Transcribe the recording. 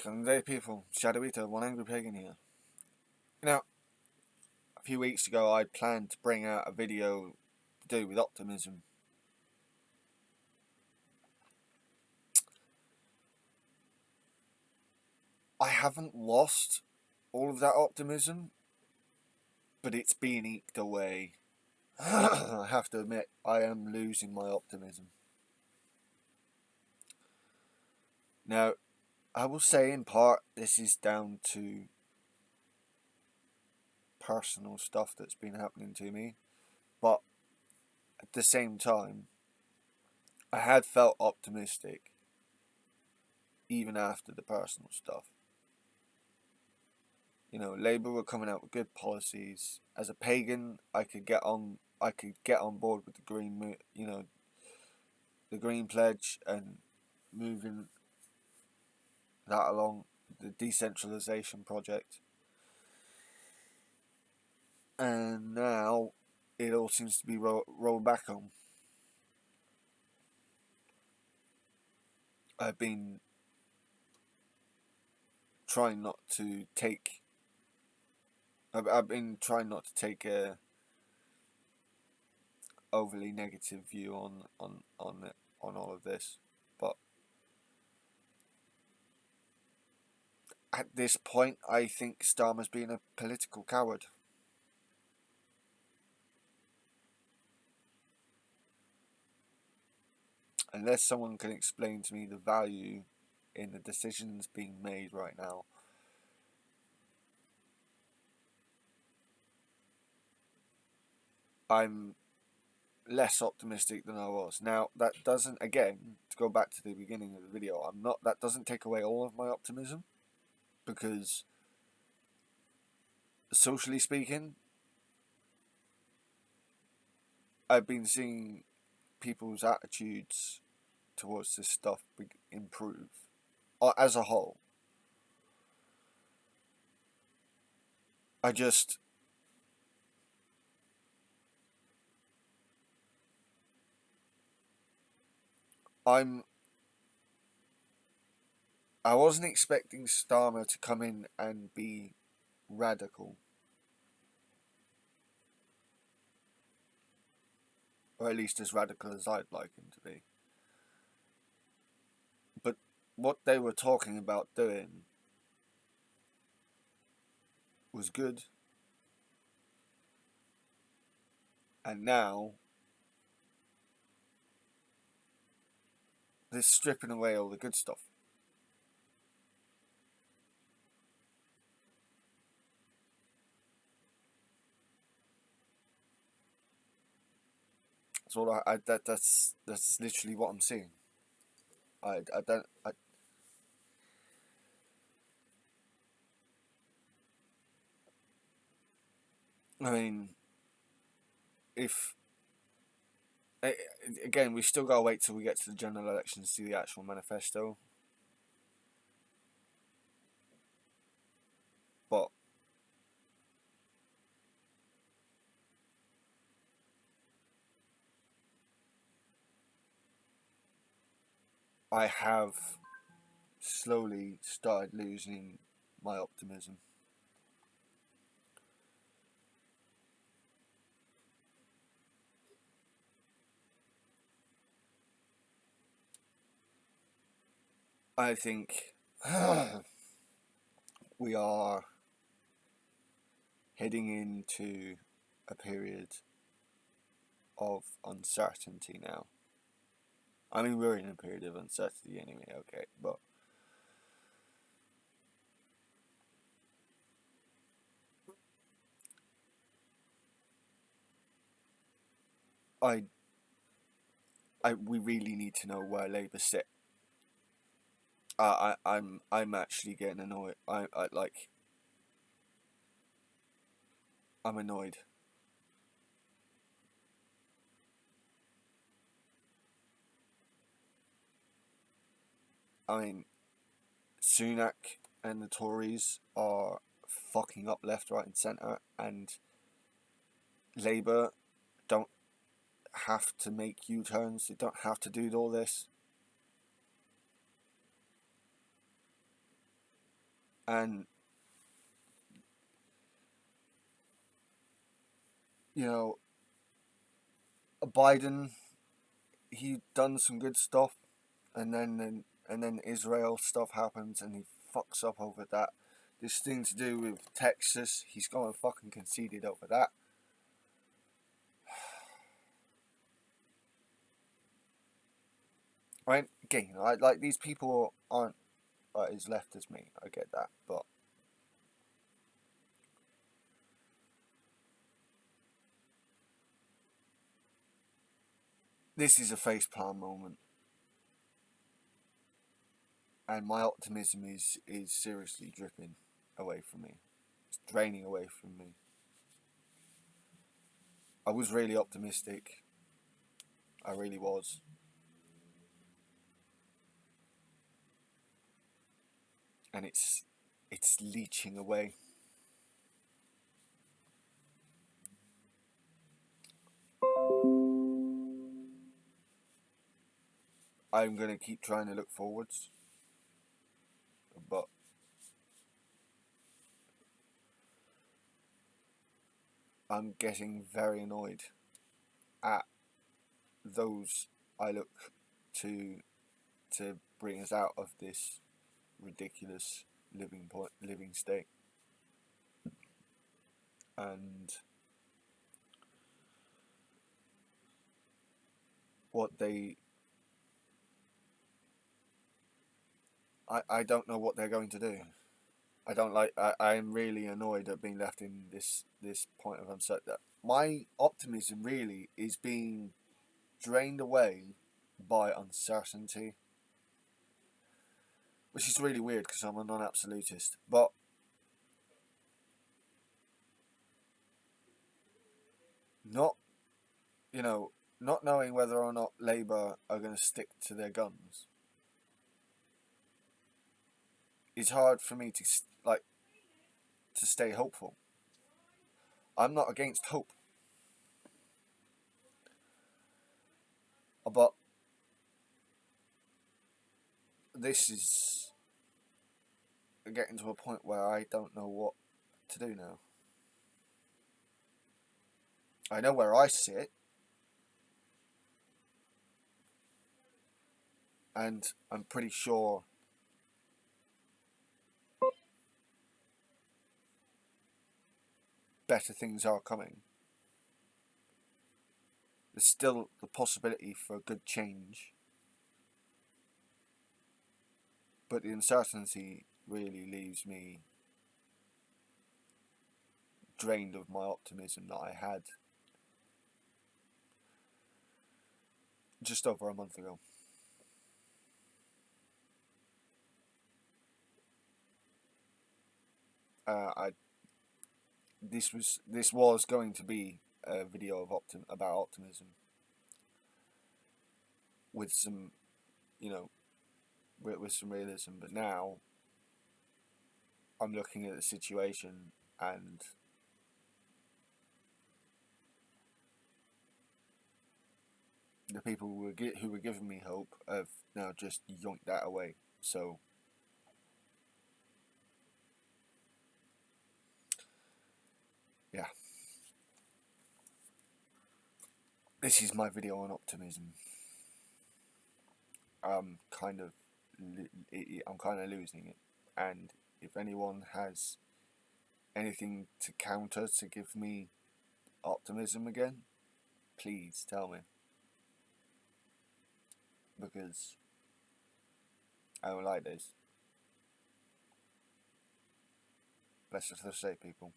Good day, people. Shadow Eater, One Angry Pagan here. Now, a few weeks ago, I planned to bring out a video to do with optimism. I haven't lost all of that optimism, but it's being eked away. I have to admit, I am losing my optimism. Now, I will say in part this is down to personal stuff that's been happening to me, but at the same time, I had felt optimistic even after the personal stuff. You know, Labour were coming out with good policies. As a pagan, I could get on board with the green, the Green Pledge and moving that along, the decentralisation project. And now it all seems to be rolled back on. I've been trying not to take. I've been trying not to take a overly negative view on all of this, but at this point, I think Starmer's being a political coward. Unless someone can explain to me the value in the decisions being made right now, I'm less optimistic than I was. Now, that doesn't, again, to go back to the beginning of the video, that doesn't take away all of my optimism, because socially speaking, I've been seeing people's attitudes towards this stuff improve as a whole. I wasn't expecting Starmer to come in and be radical, or at least as radical as I'd like him to be. But what they were talking about doing was good, and now they're stripping away all the good stuff. That's all that's literally what I'm seeing. I mean, if again, we still gotta wait till we get to the general election to see the actual manifesto. But I have slowly started losing my optimism. I think we are heading into a period of uncertainty now. I mean, we're in a period of uncertainty anyway, okay, but we really need to know where Labour sit. I'm actually getting annoyed. I'm annoyed. I mean, Sunak and the Tories are fucking up left, right, and centre, and Labour don't have to make U-turns. They don't have to do all this. And you know, Biden, he done some good stuff, and then Israel stuff happens, and he fucks up over that. This thing to do with Texas, he's gone and fucking conceded over that. Right? Again, I like these people aren't as left as me. I get that, but this is a facepalm moment, and my optimism is seriously dripping away from me. It's draining away from me. I was really optimistic. I really was. And it's leeching away. I'm gonna keep trying to look forwards, but I'm getting very annoyed at those I look to to bring us out of this ridiculous living state. And what they I don't know what they're going to do. I don't like I'm really annoyed at being left in this point of uncertainty. My optimism really is being drained away by uncertainty, which is really weird because I'm a non-absolutist. But not, you know, not knowing whether or not Labour are going to stick to their guns is hard for me to like to stay hopeful. I'm not against hope, but this is getting to a point where I don't know what to do now. I know where I sit, and I'm pretty sure better things are coming. There's still the possibility for a good change, but the uncertainty really leaves me drained of my optimism that I had just over a month ago. I this was going to be a video of about optimism with some, you know, with some realism, but now I'm looking at the situation, and the people who were giving me hope have now just yoinked that away. So yeah, this is my video on optimism. I'm kind of I'm kind of losing it, and if anyone has anything to counter to give me optimism again, please tell me, because I don't like this. Let's just say, people.